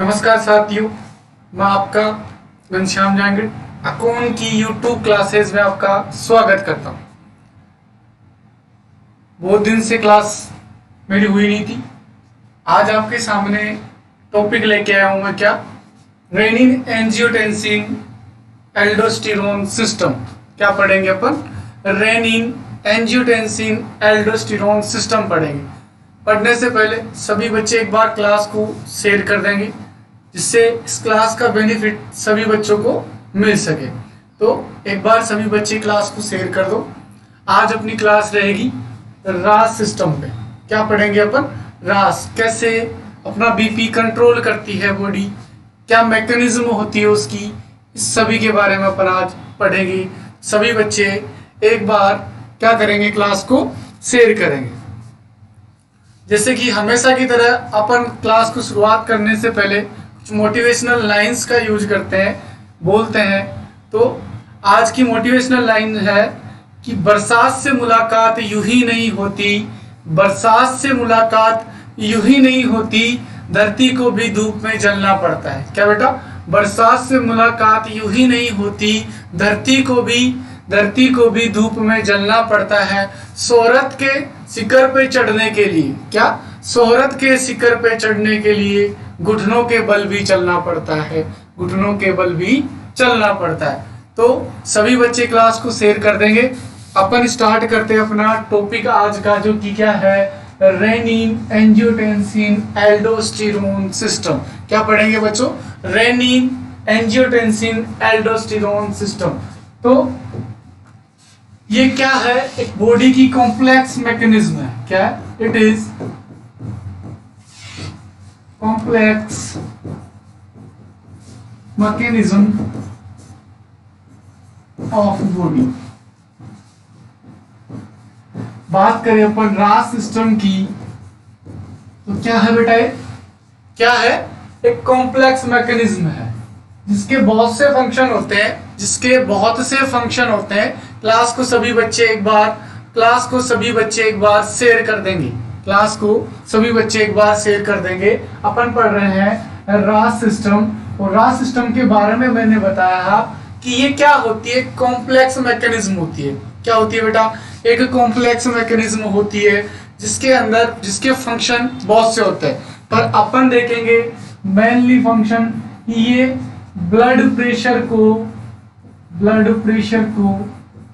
नमस्कार साथियों, मैं आपका घनश्याम जांगड़ अकाउंट की यूट्यूब क्लासेस में आपका स्वागत करता हूं। बहुत दिन से क्लास मेरी हुई नहीं थी। आज आपके सामने टॉपिक लेके आया हूं मैं। क्या? Renin angiotensin aldosterone system. क्या पढ़ेंगे अपन? रेनिन एंजियोटेंसिन एल्डोस्टेरोन सिस्टम पढ़ेंगे। पढ़ने से पहले सभी बच्चे एक बार क्लास को शेयर कर देंगे, जिससे इस क्लास का बेनिफिट सभी बच्चों को मिल सके। तो एक बार सभी बच्चे क्लास को शेयर कर दो। आज अपनी क्लास रहेगी रास सिस्टम पे। क्या पढ़ेंगे अपन? रास कैसे अपना बीपी कंट्रोल करती है बॉडी, क्या मैकेनिज्म होती है उसकी, इस सभी के बारे में अपन आज पढ़ेंगे। सभी बच्चे एक बार क्या करेंगे, क्लास को शेयर करेंगे। जैसे कि हमेशा की तरह अपन क्लास को शुरुआत करने से पहले कुछ मोटिवेशनल लाइंस का यूज करते हैं, बोलते हैं। तो आज की मोटिवेशनल लाइन है कि बरसात से मुलाकात यूं ही नहीं होती, बरसात से मुलाकात यूं ही नहीं होती, धरती को भी धूप में जलना पड़ता है। क्या बेटा? बरसात से मुलाकात यूं ही नहीं होती, धरती को भी धूप में जलना पड़ता है। शोहरत के शिखर पे चढ़ने के लिए, क्या? शोहरत के शिखर पे चढ़ने के लिए घुटनों के बल भी चलना पड़ता है, घुटनों के बल भी चलना पड़ता है। तो सभी बच्चे क्लास को शेयर कर देंगे। अपन स्टार्ट करते हैं अपना टॉपिक आज का, जो कि क्या है? Renin angiotensin aldosterone system. क्या पढ़ेंगे बच्चों? Renin angiotensin aldosterone system. तो ये क्या है? एक बॉडी की कॉम्प्लेक्स मैकेनिज्म है। क्या? It is complex mechanism of body. बात करें अपन रास सिस्टम की, तो क्या है बेटा? ये क्या है? एक कॉम्प्लेक्स मैकेनिज्म है जिसके बहुत से फंक्शन होते हैं, क्लास को सभी बच्चे एक बार शेयर कर देंगे। अपन पढ़ रहे हैं रास सिस्टम, और रास सिस्टम के बारे में मैंने बताया कि ये क्या होती है? कॉम्प्लेक्स मैकेनिज्म होती है। क्या होती है बेटा? एक कॉम्प्लेक्स मैकेनिज्म होती है जिसके फंक्शन बहुत से होते हैं, पर अपन देखेंगे मेनली फंक्शन ये ब्लड प्रेशर को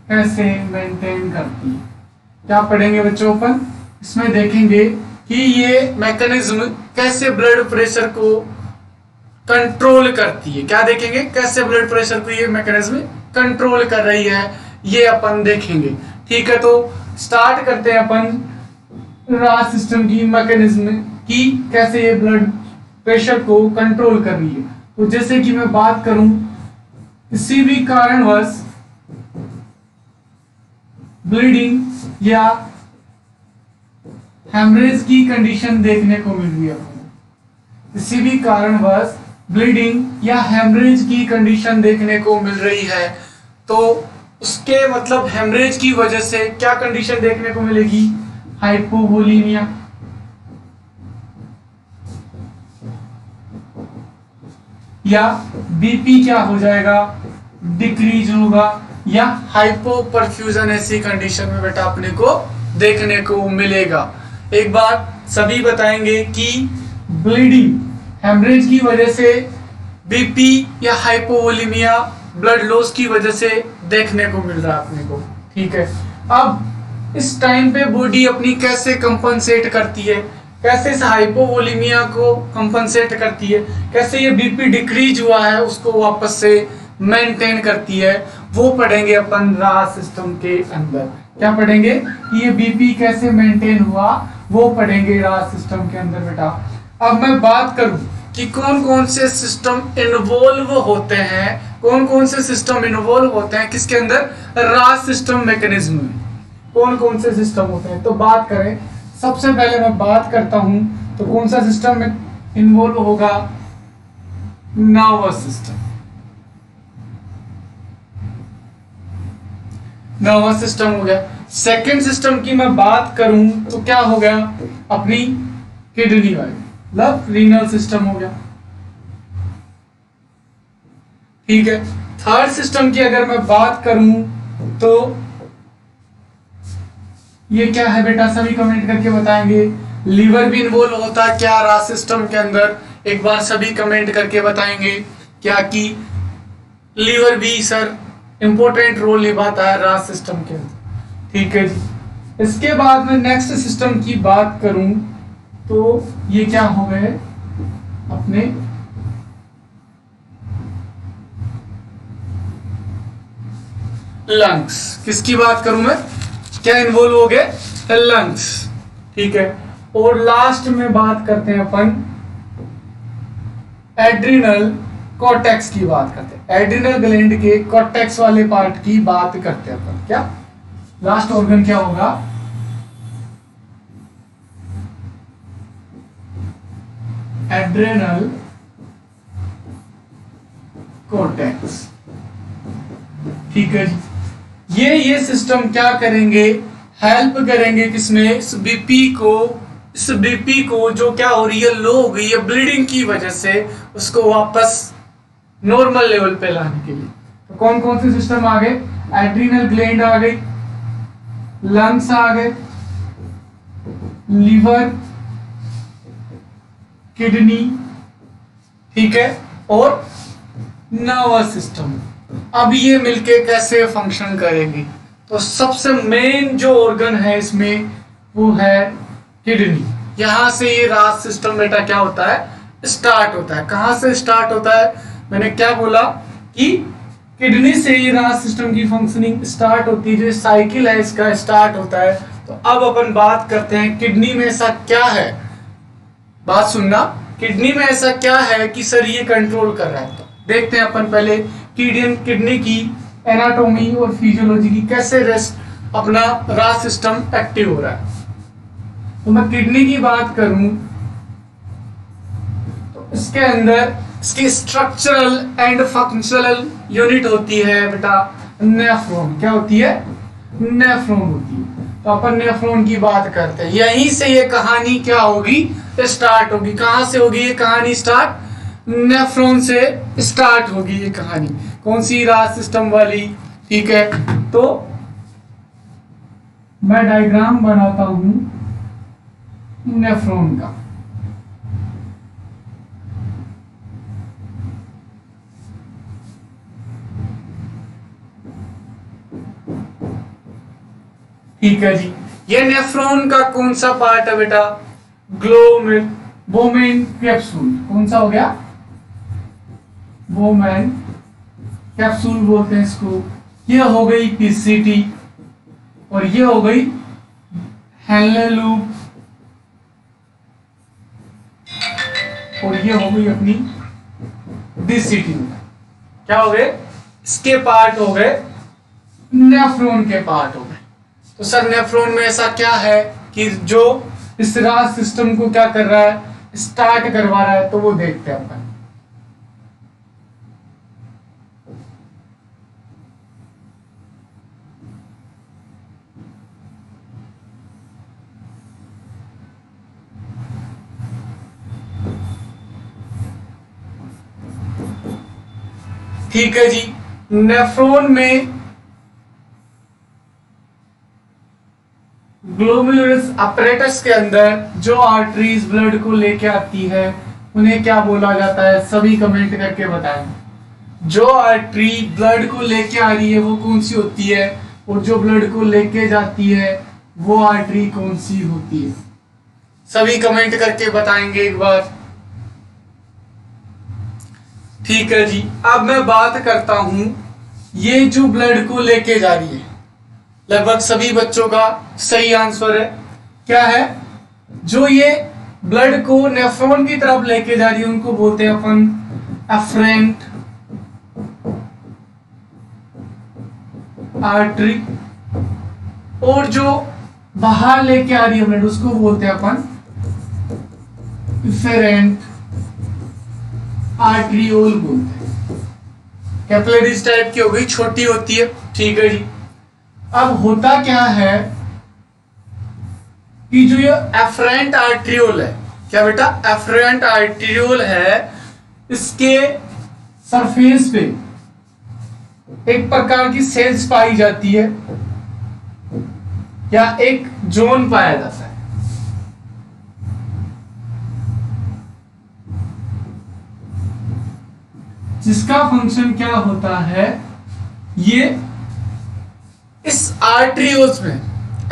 कैसे मेंटेन करती है। क्या पढ़ेंगे बच्चों? अपन इसमें देखेंगे कि ये मैकेनिज्म कैसे ब्लड प्रेशर को कंट्रोल करती है। क्या देखेंगे? कैसे ब्लड प्रेशर को ये मैकेनिज्म कंट्रोल कर रही है, ये अपन देखेंगे। ठीक है, तो स्टार्ट करते हैं अपन रास सिस्टम की मैकेनिज्म की, कैसे ये ब्लड प्रेशर को कंट्रोल कर रही है। तो जैसे कि मैं बात करूं, किसी भी कारणवश ब्लीडिंग या हेमरेज की कंडीशन देखने को मिल रही है, किसी भी कारणवश ब्लीडिंग या हेमरेज की कंडीशन देखने को मिल रही है, तो उसके मतलब हेमरेज की वजह से क्या कंडीशन देखने को मिलेगी? हाइपोवोलीमिया। या बीपी क्या हो जाएगा? डिक्रीज होगा, या हाइपोपरफ्यूजन ऐसी कंडीशन में बेटा अपने को देखने को मिलेगा। एक बार सभी बताएंगे कि ब्लीडिंग हेमरेज की वजह से, बीपी या हाइपोवोलीमिया ब्लड लॉस की वजह से देखने को मिल रहा है अपने को। ठीक है, अब इस टाइम पे बॉडी अपनी कैसे कंपनसेट करती है, कैसे इस हाइपोवोलीमिया को कंपनसेट करती है, कैसे ये बीपी डिक्रीज हुआ है उसको वापस से मेंटेन करती है, वो पढ़ेंगे अपन रास सिस्टम के अंदर। क्या पढ़ेंगे? कि ये बीपी कैसे मेंटेन हुआ, वो पढ़ेंगे रास सिस्टम के अंदर बेटा। अब मैं बात करूं कि कौन कौन से सिस्टम इन्वॉल्व होते हैं, किसके अंदर? रास सिस्टम मैकेनिज्म में कौन कौन से सिस्टम होते हैं। तो बात करें, सबसे पहले मैं बात करता हूं तो कौन सा सिस्टम में इन्वॉल्व होगा? नर्वस सिस्टम हो गया। सेकंड सिस्टम की मैं बात करूं तो क्या हो गया? अपनी किडनी वाली, मतलब रीनल सिस्टम हो गया। ठीक है। थर्ड सिस्टम की अगर मैं बात करूं तो ये क्या है बेटा, सभी कमेंट करके बताएंगे। लीवर भी इन्वॉल्व होता है क्या रास सिस्टम के अंदर, एक बार सभी कमेंट करके बताएंगे क्या कि लीवर भी सर इंपॉर्टेंट रोल निभाता है रास सिस्टम के अंदर। ठीक है जी। इसके बाद में नेक्स्ट सिस्टम की बात करूं तो ये क्या हो गए अपने लंग्स। किसकी बात करूं मैं, क्या इन्वॉल्व हो गए, लंग्स। ठीक है। और लास्ट में बात करते हैं अपन एड्रिनल कॉर्टेक्स की बात करते हैं, एड्रिनल ग्लैंड के कॉर्टेक्स वाले पार्ट की बात करते हैं अपन। क्या लास्ट ऑर्गन क्या होगा, एड्रिनल कॉर्टेक्स। ठीक है जी। ये सिस्टम क्या करेंगे, हेल्प करेंगे किसमें, इस बीपी को जो क्या हो रही है, लो हो गई है ब्लीडिंग की वजह से, उसको वापस नॉर्मल लेवल पे लाने के लिए। तो कौन कौन से सिस्टम आ गए, एड्रिनल ग्लैंड आ गई, लंग्स आ गए, लीवर, किडनी, ठीक है, और नर्वस सिस्टम। अब ये मिलके कैसे फंक्शन करेंगी, तो सबसे मेन जो ऑर्गन है इसमें वो है किडनी। यहां से ये रास सिस्टम बेटा क्या होता है, स्टार्ट होता है। कहां से स्टार्ट होता है, मैंने क्या बोला कि किडनी से ये रास सिस्टम की फंक्शनिंग स्टार्ट होती है, जो साइकिल है इसका स्टार्ट होता है। तो अब अपन बात करते हैं किडनी में ऐसा क्या है, बात सुनना, किडनी में ऐसा क्या है कि सर ये कंट्रोल कर रहा है। तो देखते हैं अपन पहले किडनी की एनाटॉमी और फिजियोलॉजी की, कैसे रेस्ट अपना रास सिस्टम एक्टिव हो रहा है। तो मैं किडनी की बात करूं तो इसके अंदर इसकी स्ट्रक्चरल एंड फंक्शनल यूनिट होती है बेटा नेफ्रॉन। क्या होती है, नेफ्रॉन होती है। तो अपन नेफ्रॉन की बात करते हैं, यहीं से ये कहानी क्या होगी, स्टार्ट होगी। कहां से होगी ये कहानी स्टार्ट, नेफ्रॉन से स्टार्ट होगी ये कहानी, कौन सी, रास सिस्टम वाली। ठीक है। तो मैं डायग्राम बनाता हूं नेफ्रॉन का। ठीक है जी। ये नेफ्रॉन का कौन सा पार्ट है बेटा, बोमेन कैप्सूल। कौन सा हो गया, बोमेन कैप्सूल बोलते हैं इसको। ये हो गई पीसीटी और ये हो गई हेनले लूप और ये हो गई अपनी डीसीटी। क्या हो गए, इसके पार्ट हो गए, नेफ्रॉन के पार्ट हो गए। तो सर नेफ्रॉन में ऐसा क्या है कि जो इस रास सिस्टम को क्या कर रहा है, स्टार्ट करवा रहा है, तो वो देखते हैं अपन। ठीक है जी। नेफ्रॉन में ग्लोमेरुलस अपरेटस के अंदर जो आर्टरीज ब्लड को लेके आती है उन्हें क्या बोला जाता है, सभी कमेंट करके बताएं। जो आर्टरी ब्लड को लेके आ रही है वो कौन सी होती है, और जो ब्लड को लेके जाती है वो आर्टरी कौन सी होती है, सभी कमेंट करके बताएंगे एक बार। ठीक है जी। अब मैं बात करता हूं, ये जो ब्लड को लेके जा रही है, लगभग सभी बच्चों का सही आंसर है, क्या है, जो ये ब्लड को नेफ्रॉन की तरफ लेके जा रही है उनको बोलते हैं अपन एफरेंट आर्टरी, और जो बाहर लेके आ रही है ब्लड उसको बोलते हैं अपन इफेरेंट आर्ट्रियोल बोलते हैं। कैपिलरीज टाइप की हो गई, छोटी होती है। ठीक है जी। अब होता क्या है कि जो ये एफरेंट आर्ट्रियोल है, क्या बेटा, एफरेंट आर्ट्रियोल है, इसके सरफेस पे एक प्रकार की सेल्स पाई जाती है या एक जोन पाया जाता है। जिसका फंक्शन क्या होता है, ये इस आर्टरियोल्स में,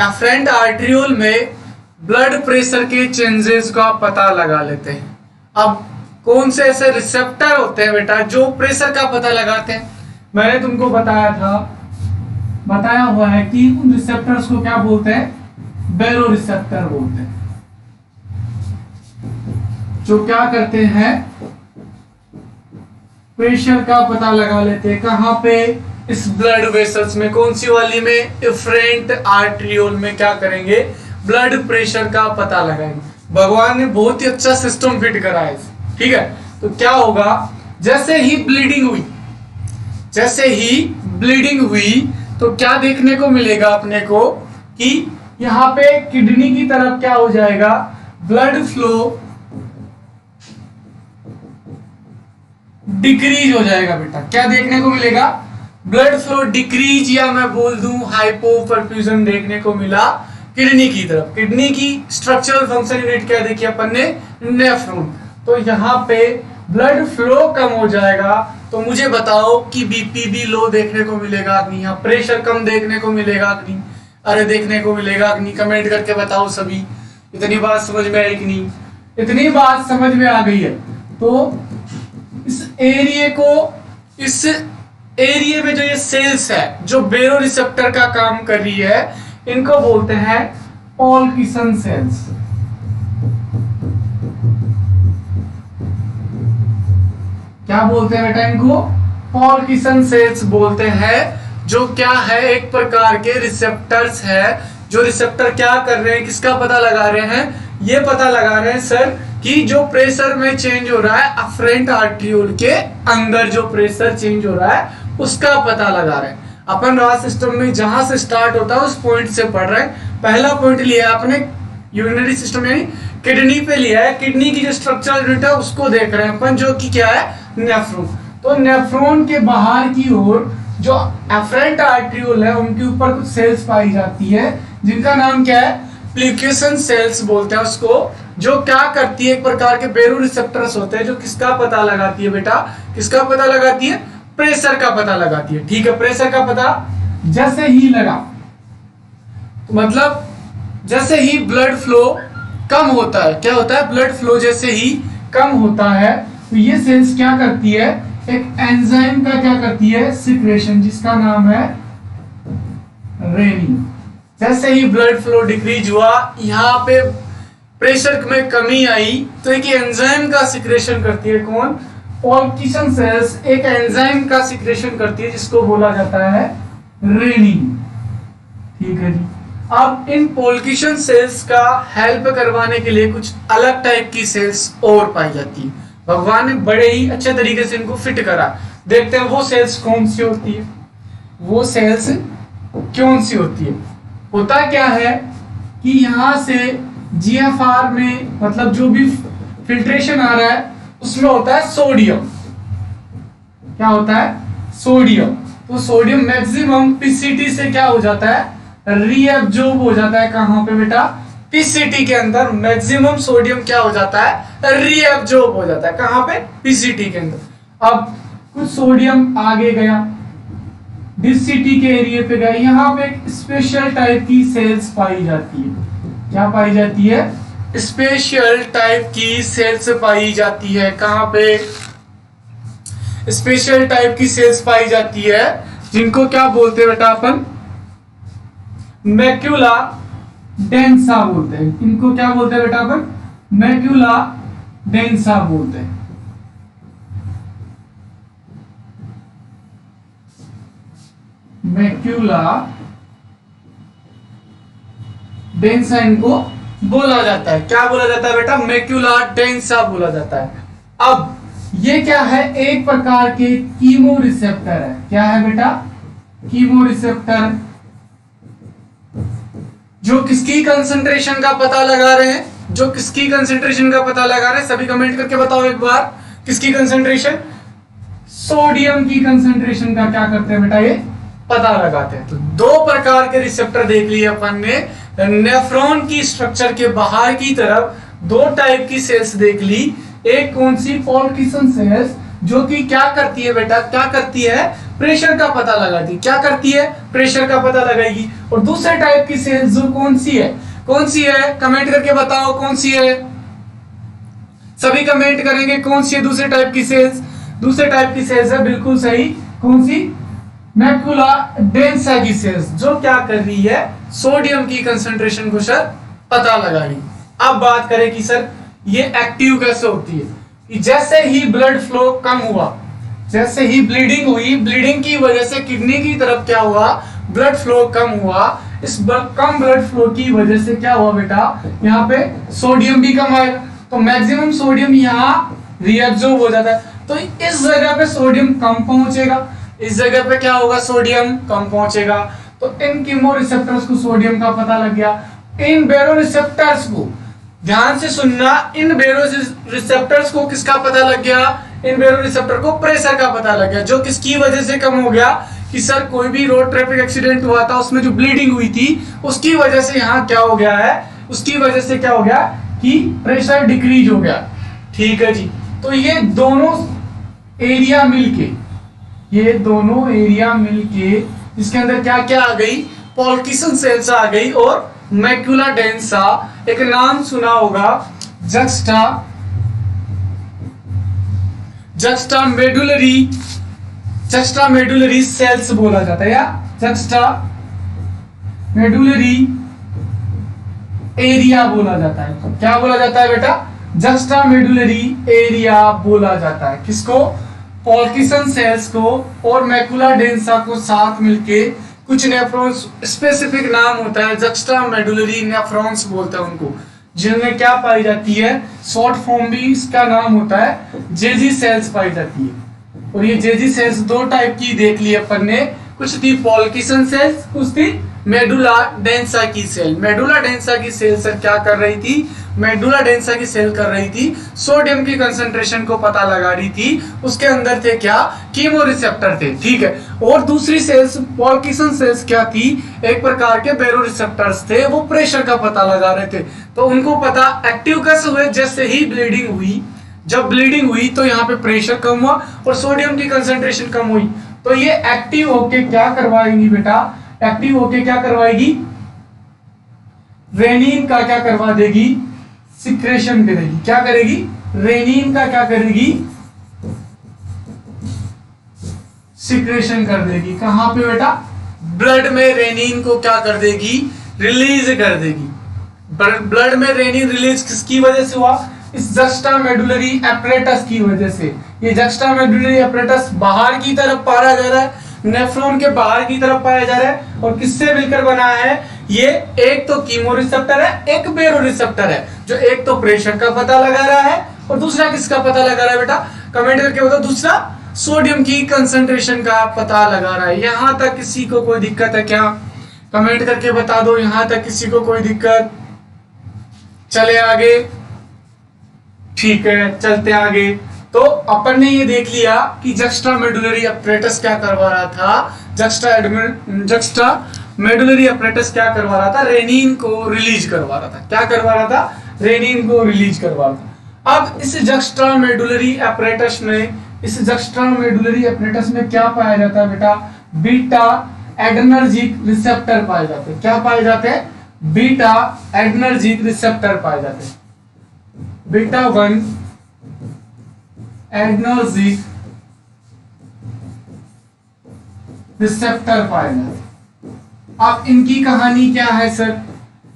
एफरेंट आर्टरियोल में ब्लड प्रेशर के चेंजेस का पता लगा लेते हैं। अब कौन से ऐसे रिसेप्टर होते हैं बेटा जो प्रेशर का पता लगाते हैं? मैंने तुमको बताया हुआ है कि उन रिसेप्टर्स को क्या बोलते हैं? बैरो रिसेप्टर बोलते हैं, जो क्या करते हैं? प्रेशर का पता लगा लेते हैं। कहां पे? इस ब्लड वेसल्स में। कौन सी वाली में? एफरेंट आर्टरियोल में क्या करेंगे? ब्लड प्रेशर का पता लगाएंगे। भगवान ने बहुत ही अच्छा सिस्टम फिट करा है, ठीक है। तो क्या होगा, जैसे ही ब्लीडिंग हुई तो क्या देखने को मिलेगा अपने को कि यहां पे किडनी की तरफ क्या हो जाएगा? ब्लड फ्लो डिक्रीज हो जाएगा बेटा। क्या देखने को मिलेगा? ब्लड फ्लो डिक्रीज, या मैं बोल दूं हाइपोपरफ्यूजन देखने को मिला किडनी की तरफ। किडनी की स्ट्रक्चरल फंक्शन यूनिट क्या देखी अपन ने? नेफ्रॉन। तो यहाँ पे ब्लड फ्लो कम हो जाएगा, तो मुझे बताओ कि बीपी भी लो देखने को मिलेगा कि नहीं? यहाँ प्रेशर कम देखने को मिलेगा कि नहीं? अरे देखने को मिलेगा कि नहीं? कमेंट करके बताओ सभी। इतनी बात समझ में आई कि नहीं? इतनी बात समझ में आ गई है। तो इस एरिया में जो ये सेल्स है जो बेरो रिसेप्टर का काम कर रही है, इनको बोलते हैं पॉल्किसन सेल्स। क्या बोलते हैं बेटा इनको? पॉल्किसन सेल्स बोलते हैं। जो क्या है? एक प्रकार के रिसेप्टर्स है। जो रिसेप्टर क्या कर रहे हैं? किसका पता लगा रहे हैं? ये पता लगा रहे हैं सर कि जो प्रेशर में चेंज हो रहा है अफरेंट आर्टरियोल के अंदर, जो प्रेशर चेंज हो रहा है उसका पता लगा रहे हैं। अपन राज सिस्टम में जहां से स्टार्ट होता है उस पॉइंट से पढ़ रहे हैं। पहला पॉइंट लिया है आपने यूरिनरी सिस्टम यानी किडनी पे लिया है। किडनी की जो स्ट्रक्चरल यूनिट है उसको देख रहे हैं अपन, जो कि क्या है? नेफ्रॉन। तो नेफ्रॉन के बाहर की ओर जो एफरेंट आर्टरियोल है उनके ऊपर कुछ सेल्स पाई जाती है जिनका नाम क्या है? प्लिकेशन सेल्स बोलते हैं उसको। जो क्या करती है? एक प्रकार के बेरो रिसेप्टर्स होते हैं जो किसका पता लगाती है बेटा? किसका पता लगाती है? प्रेशर का पता लगाती है, ठीक है। प्रेशर का पता जैसे ही लगा, तो मतलब जैसे ही ब्लड फ्लो कम होता है, क्या होता है? ब्लड फ्लो जैसे ही कम होता है तो ये सेल्स क्या करती है? एक एंजाइम का क्या करती है? सिक्रेशन, जिसका नाम है रेनिन। जैसे ही ब्लड फ्लो डिक्रीज हुआ, यहाँ पे प्रेशर में कमी आई, तो एक एंजाइम का सिक्रेशन करती है। कौन? पॉल्किसन सेल्स एक एंजाइम का सिक्रेशन करती है जिसको बोला जाता है रेनिन, ठीक है जी। अब इन पॉल्किसन सेल्स का हेल्प करवाने के लिए कुछ अलग टाइप की सेल्स और पाई जाती है। भगवान ने बड़े ही अच्छे तरीके से इनको फिट करा। देखते हैं वो सेल्स कौन सी होती है, वो सेल्स कौन सी होती है। होता क्या है कि यहां से जीएफआर में, मतलब जो भी फिल्ट्रेशन आ रहा है उसमें होता है सोडियम। क्या होता है? सोडियम। तो सोडियम मैक्सिमम पीसीटी से क्या हो जाता है? रीएब्जॉर्ब हो जाता है। कहां पे बेटा? पीसीटी के अंदर मैक्सिमम सोडियम क्या हो जाता है? रीएब्जॉर्ब हो जाता है। कहां पे? पीसीटी के अंदर। अब कुछ सोडियम आगे गया, डीसीटी के एरिया पे गया, यहाँ पे एक स्पेशल टाइप की सेल्स पाई जाती है। क्या पाई जाती है? स्पेशल टाइप की सेल्स पाई जाती है। कहां पे? स्पेशल टाइप की सेल्स पाई जाती है जिनको क्या बोलते हैं बेटा अपन? मैक्यूला डेंसा बोलते हैं। इनको क्या बोलते हैं बेटा अपन? मैक्यूला डेंसा बोलते हैं। मैक्यूला डेंसा इनको बोला जाता है। क्या बोला जाता है बेटा? मैक्यूला डेंसा बोला जाता है। अब ये क्या है? एक प्रकार के कीमो रिसेप्टर है। क्या है बेटा? कीमो रिसेप्टर, जो किसकी कंसंट्रेशन का पता लगा रहे हैं? जो किसकी कंसंट्रेशन का पता लगा रहे हैं? सभी कमेंट करके बताओ एक बार। किसकी कंसंट्रेशन? सोडियम की कंसंट्रेशन का क्या करते हैं बेटा, ये पता लगाते हैं। तो दो प्रकार के रिसेप्टर देख लिए अपन ने। नेफ्रॉन की स्ट्रक्चर के बाहर की तरफ दो टाइप की सेल्स देख ली। एक कौन सी, पॉल्किसन सेल्स, जो कि क्या करती है बेटा, क्या करती है, प्रेशर का पता लगाती है। क्या करती है, प्रेशर का पता लगाएगी। और दूसरे टाइप की सेल्स जो कौन सी है, कौन सी है, कमेंट करके बताओ कौन सी है। सभी कमेंट करेंगे कौन सी है दूसरे टाइप की सेल्स। दूसरे टाइप की सेल्स है, बिल्कुल सही, कौन सी, मैकुला डेंसा की सेल्स, जो क्या कर रही है, सोडियम की कंसंट्रेशन को सर पता लगा रही। अब बात करें कि सर ये एक्टिव कैसे होती है, कि जैसे ही ब्लड फ्लो कम हुआ, जैसे ही ब्लीडिंग हुई, ब्लीडिंग की वजह से किडनी की तरफ क्या हुआ, ब्लड फ्लो कम हुआ। इस कम ब्लड फ्लो की वजह से क्या हुआ बेटा, यहाँ पे सोडियम भी कम आएगा, तो मैक्सिमम सोडियम यहाँ रिएब्जॉर्ब हो जाता है। तो इस जगह पे सोडियम कम पहुंचेगा, इस जगह पे क्या होगा, सोडियम कम पहुंचेगा। तो इन कीमोरिसेप्टर्स को सोडियम का पता लग गया। इन बेरोरिसेप्टर्स को ध्यान से सुनना, इन बेरोरिसेप्टर्स को किसका पता लग गया, इन बेरोरिसेप्टर को प्रेशर का पता लग गया, जो किसकी वजह से कम हो गया, कि सर कोई भी रोड ट्रैफिक एक्सीडेंट हुआ था, उसमें जो ब्लीडिंग हुई थी, उसकी वजह से यहाँ क्या हो गया है, उसकी वजह से क्या हो गया कि प्रेशर डिक्रीज हो गया। ठीक है जी। तो ये दोनों एरिया मिलके, ये दोनों एरिया मिलके इसके अंदर क्या क्या आ गई, पॉल्किसन सेल्स आ गई और मैक्युला डेंसा, एक नाम सुना होगा जक्स्टा मेडुलरी सेल्स बोला जाता है, या जक्स्टा मेडुलरी एरिया बोला जाता है। क्या बोला जाता है बेटा, जक्स्टा मेडुलरी एरिया बोला जाता है। किसको, पॉल्किसन सेल्स को और मैकुला डेंसा को साथ मिलके कुछ नेफ्रॉन्स, स्पेसिफिक नाम होता है, जक्स्टा मेडुलरी नेफ्रॉन्स बोलते हैं उनको, जिनमें क्या पाई जाती है, शॉर्ट फॉर्म भी इसका नाम होता है जेजी सेल्स पाई जाती है। और ये जेजी सेल्स दो टाइप की देख ली अपन ने, कुछ थी पॉल्किसन सेल्स, कुछ थी मेडुला डेंसा की सेल। मेडुला डेंसा की सेल सर क्या कर रही थी, मेडुला डेंसा की सेल कर रही थी, सोडियम की कंसंट्रेशन को पता लगा रही थी। उसके अंदर थे क्या, कीमोरिसेप्टर थे। ठीक है। और दूसरी सेल्स पॉल्किसन सेल्स क्या थी, एक प्रकार के बेरोरिसेप्टर्स थे, वो प्रेशर का पता लगा रहे थे। तो उनको पता एक्टिव कैसे हुए, जैसे ही ब्लीडिंग हुई, जब ब्लीडिंग हुई तो यहाँ पे प्रेशर कम हुआ और सोडियम की कंसंट्रेशन कम हुई, तो ये एक्टिव होके क्या करवाएंगी बेटा, एक्टिव होके क्या करवाएगी, रेनिन का क्या करवा देगी, सिक्रेशन करेगी। क्या करेगी, रेनिन का क्या करेगी, सिक्रेशन कर देगी। कहां पे बेटा, ब्लड में रेनिन को क्या कर देगी, रिलीज कर देगी। ब्लड में रेनिन रिलीज किसकी वजह से हुआ, इस जक्स्टा मेडुलरी एपरेटस की वजह से। ये जक्स्टा मेडुलरी एपरेटस बाहर की तरफ पाया जा रहा है, नेफ्रॉन के बाहर की तरफ पाया जा रहा है, और किससे मिलकर बना है, ये एक तो कीमोरिसेप्टर है, एक बेरोरिसेप्टर है, जो एक तो प्रेशर का पता लगा रहा है और दूसरा किसका पता लगा रहा है बेटा, कमेंट करके बताओ, दूसरा सोडियम की कंसंट्रेशन का पता लगा रहा है। यहां तक किसी को कोई दिक्कत है क्या, कमेंट करके बता दो, यहां तक किसी को कोई दिक्कत, चले आगे। ठीक है, चलते आगे। तो अपन ने ये देख लिया कि जक्स्टा मेडुलरी एपरेटस क्या करवा रहा था, जक्स्टा मेडुलरी एपरेटस क्या करवा रहा था, रेनिन को रिलीज करवा रहा था। क्या करवा रहा था, रेनिन को रिलीज करवा रहा था। अब इस जक्स्टा मेडुलरी एपरेटस में क्या पाया जाता है बेटा, बीटा एडनर्जिक रिसेप्टर पाए जाते हैं। क्या पाए जाते हैं, बीटा एडनर्जिक रिसेप्टर पाए जाते हैं। बीटा 1 एडनर्जिक रिसेप्टर पाए जाते हैं। अब इनकी कहानी क्या है सर,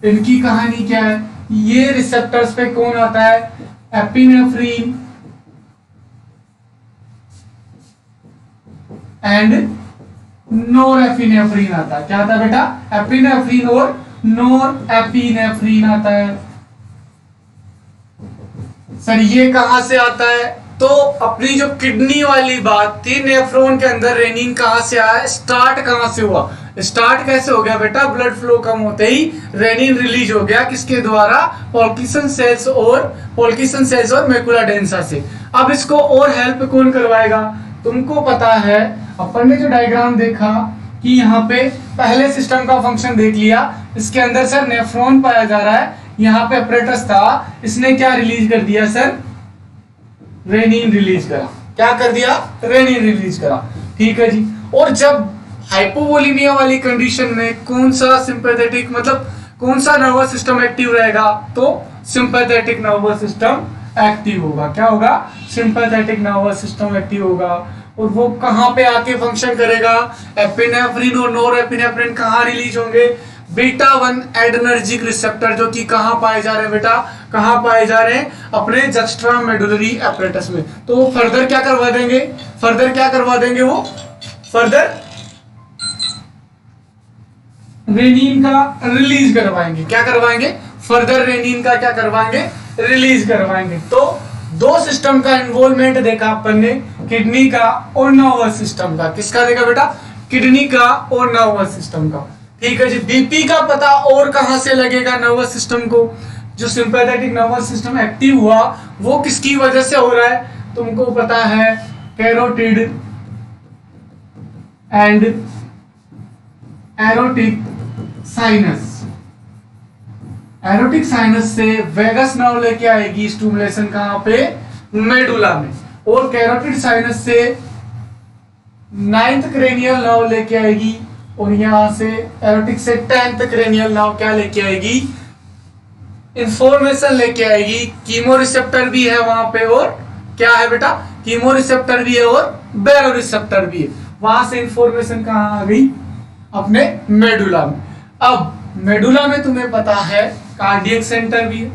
इनकी कहानी क्या है, ये रिसेप्टर्स पे कौन आता है, एपिनेफ्रिन एंड नोरेपिनेफ्रिन आता है। क्या आता है बेटा, एपिनेफ्रिन और नोरेपिनेफ्रिन आता है। सर ये कहां से आता है, तो अपनी जो किडनी वाली बात थी, नेफ्रॉन के अंदर रेनिन कहां से आया, स्टार्ट कहां से हुआ, स्टार्ट कैसे हो गया बेटा, ब्लड फ्लो कम होते ही रेनिन रिलीज हो गया, किसके द्वारा, पॉल्किसन सेल्स और मैकुला डेंसा से। अब इसको और हेल्प कौन करवाएगा, तुमको पता है अपन ने जो डायग्राम देखा कि यहाँ पे पहले सिस्टम का फंक्शन देख लिया, इसके अंदर सर नेफ्रॉन पाया जा रहा है, यहाँ पे अपरेटस था, इसने क्या रिलीज कर दिया सर, रेनिन रिलीज करा। क्या कर दिया, रेनिन रिलीज करा। ठीक है जी। और जब हाइपोवोलीमिया वाली कंडीशन में कौन सा सिंपैथेटिक मतलब कौन सा नर्वस सिस्टम एक्टिव रहेगा, तो सिंपैथेटिक नर्वस सिस्टम एक्टिव होगा। क्या होगा, सिंपैथेटिक नर्वस सिस्टम एक्टिव होगा। और वो कहां पे आके फंक्शन करेगा, एपिनेफ्रिन और नोरेपिनेफ्रिन कहां रिलीज होंगे, बीटा 1 एड्रेनर्जिक रिसेप्टर, जो कि कहां पाए जा रहे हैं बेटा, कहां पाए जा रहे हैं, अपने जस्ट्रा मेडुलरी एपरेटस में। तो वो फर्दर क्या करवा देंगे, फर्दर क्या करवा देंगे, वो फर्दर रेनिन का रिलीज करवाएंगे। क्या करवाएंगे, फर्दर रेनिन का क्या करवाएंगे, रिलीज करवाएंगे। तो दो सिस्टम का इन्वॉल्वमेंट देखा अपन ने, किडनी का और नर्वस सिस्टम का। किसका देखा बेटा, किडनी का और नर्वस सिस्टम का। ठीक है जी। बीपी का पता और कहां से लगेगा नर्वस सिस्टम को, जो सिंपैथेटिक नर्वस सिस्टम एक्टिव हुआ वो किसकी वजह से हो रहा है, तुमको पता है carotid and aortic sinus. Aortic sinus से वेगस नर्व लेके आएगी स्टिमुलेशन कहां पे, मेडुला में। और कैरोटिड साइनस से 9th क्रेनियल नर्व लेके आएगी, और यहां से एरोटिक से 10th क्रेनियल नर्व क्या लेके आएगी, इंफॉर्मेशन लेके आएगी। कीमो रिसेप्टर भी है वहां पे, और क्या है बेटा, कीमो रिसेप्टर भी है और बैरो रिसेप्टर भी है। वहां से इंफॉर्मेशन कहां आ गई, अपने मेडुला में। अब मेडुला में तुम्हें पता है कार्डियक सेंटर भी है,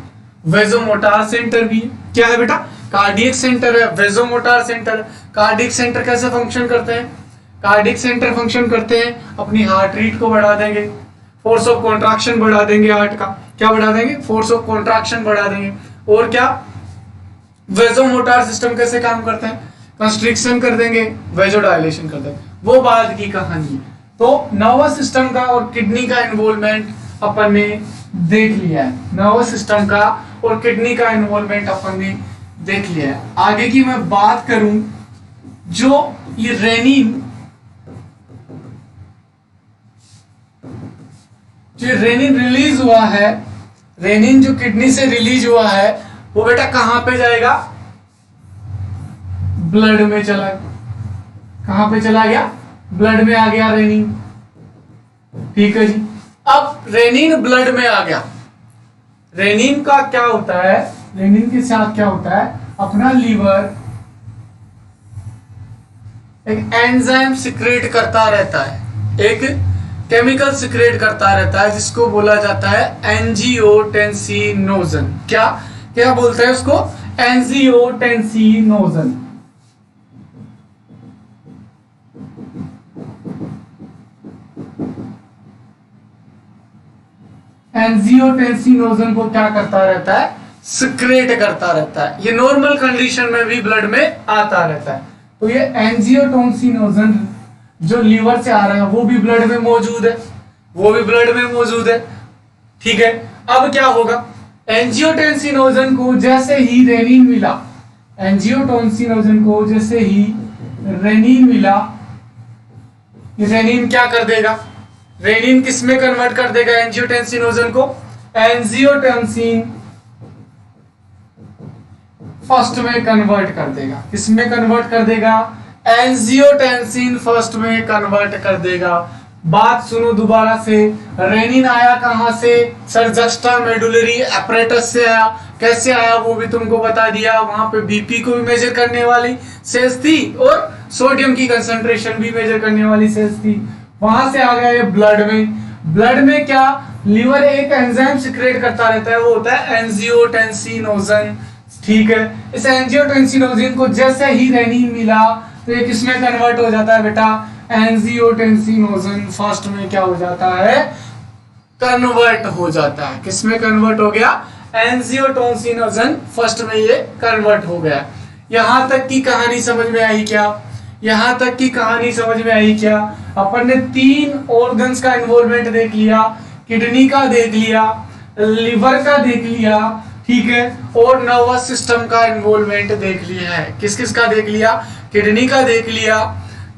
वेजोमोटार सेंटर भी है। क्या है बेटा, कार्डियक सेंटर है, वेजोमोटार सेंटर। कार्डियक सेंटर कैसे फंक्शन करते हैं, कार्डियक सेंटर फंक्शन करते हैं अपनी हार्ट रेट को बढ़ा देंगे, फोर्स ऑफ कॉन्ट्रैक्शन बढ़ा देंगे हार्ट का। क्या बढ़ा देंगे, फोर्स ऑफ कॉन्ट्रैक्शन बढ़ा देंगे। और क्या, वेजोमोटार सिस्टम कैसे काम करते हैं, कंस्ट्रिक्शन कर देंगे, वेजोडाइलेशन कर देंगे। वो बाद की कहानी है। तो नर्वस सिस्टम का और किडनी का इन्वॉल्वमेंट अपन ने देख लिया है, नर्वस सिस्टम का और किडनी का इन्वॉल्वमेंट अपन ने देख लिया है। आगे की मैं बात करूं, जो ये रेनिन, जो रेनिन रिलीज हुआ है, रेनिन जो किडनी से रिलीज हुआ है, वो बेटा कहां पे जाएगा, ब्लड में चला। कहां पे चला गया, ब्लड में आ गया रेनिन। ठीक है जी। अब रेनिन ब्लड में आ गया, रेनिन का क्या होता है, रेनिन के साथ क्या होता है, अपना लीवर एक एंजाइम सिक्रेट करता रहता है, एक केमिकल सिक्रेट करता रहता है, जिसको बोला जाता है एंजियोटेंसिनोजन। क्या क्या बोलते हैं उसको, एंजियोटेंसिनोजन। एंजियोटेंसिनोजन को क्या करता रहता है, सिक्रेट करता रहता है। ये नॉर्मल कंडीशन में भी ब्लड में आता रहता है। तो ये एंजियोटेंसिनोजन जो लीवर से आ रहा है वो भी ब्लड में मौजूद है, वो भी ब्लड में मौजूद है। ठीक है। अब क्या होगा, एंजियोटेंसिनोजन को जैसे ही रेनिन मिला, एंजियोटेंसिनोजन को जैसे ही रेनिन मिला, ये रेनिन क्या कर देगा, रेनिन किस में कन्वर्ट कर देगा, एंजियोटेंसिनोजन को, एंजियोटेंसिन फर्स्ट में कन्वर्ट कर देगा। किस में कन्वर्ट कर देगा, एंजियोटेंसिन फर्स्ट में कन्वर्ट कर देगा। बात सुनो दोबारा से, रेनिन आया कहां से सर, जस्टा मेडुलरी एपरेटस से आया। कैसे आया वो भी तुमको बता दिया, वहां पे बीपी को भी मेजर करने वाली सेल्स थी और सोडियम की कंसंट्रेशन भी मेजर करने वाली सेल्स थी। वहां से आ गया ये ब्लड में। ब्लड में क्या, लीवर एक एंजाइम सिक्रेट करता रहता है, वो होता है एंजियोटेंसिनोजन। ठीक है। इस एंजियोटेंसिनोजन को जैसे ही रेनिन मिला तो ये किसमें कन्वर्ट हो जाता है बेटा, एंजियोटेंसिनोजन फर्स्ट में क्या हो जाता है, कन्वर्ट हो जाता है। किसमें कन्वर्ट हो गया, एंजियोटेंसिनोजन फर्स्ट में ये कन्वर्ट हो गया। यहां तक की कहानी समझ में आई क्या, यहां तक की कहानी समझ में आई क्या। अपन ने 3 ऑर्गन्स का इन्वॉल्वमेंट देख लिया, किडनी का देख लिया, लिवर का देख लिया, ठीक है, और नर्वस सिस्टम का इन्वॉल्वमेंट देख लिया है। किस किस का देख लिया? किडनी का देख लिया,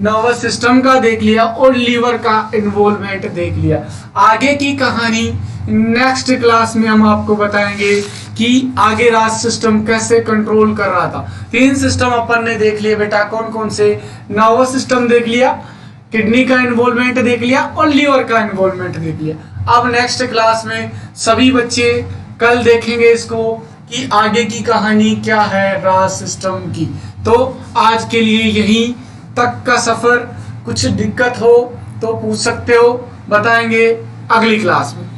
नर्वस सिस्टम का देख लिया और लीवर का इन्वॉल्वमेंट देख लिया। आगे की कहानी नेक्स्ट क्लास में हम आपको बताएंगे कि आगे राज सिस्टम कैसे कंट्रोल कर रहा था। 3 सिस्टम अपन ने देख लिए बेटा, कौन कौन से? नर्वस सिस्टम देख लिया, किडनी का इन्वॉल्वमेंट देख लिया और लीवर का इन्वॉल्वमेंट देख लिया। अब नेक्स्ट क्लास में सभी बच्चे कल देखेंगे इसको कि आगे की कहानी क्या है राज सिस्टम की। तो आज के लिए यहीं तक का सफर, कुछ दिक्कत हो तो पूछ सकते हो, बताएंगे अगली क्लास में।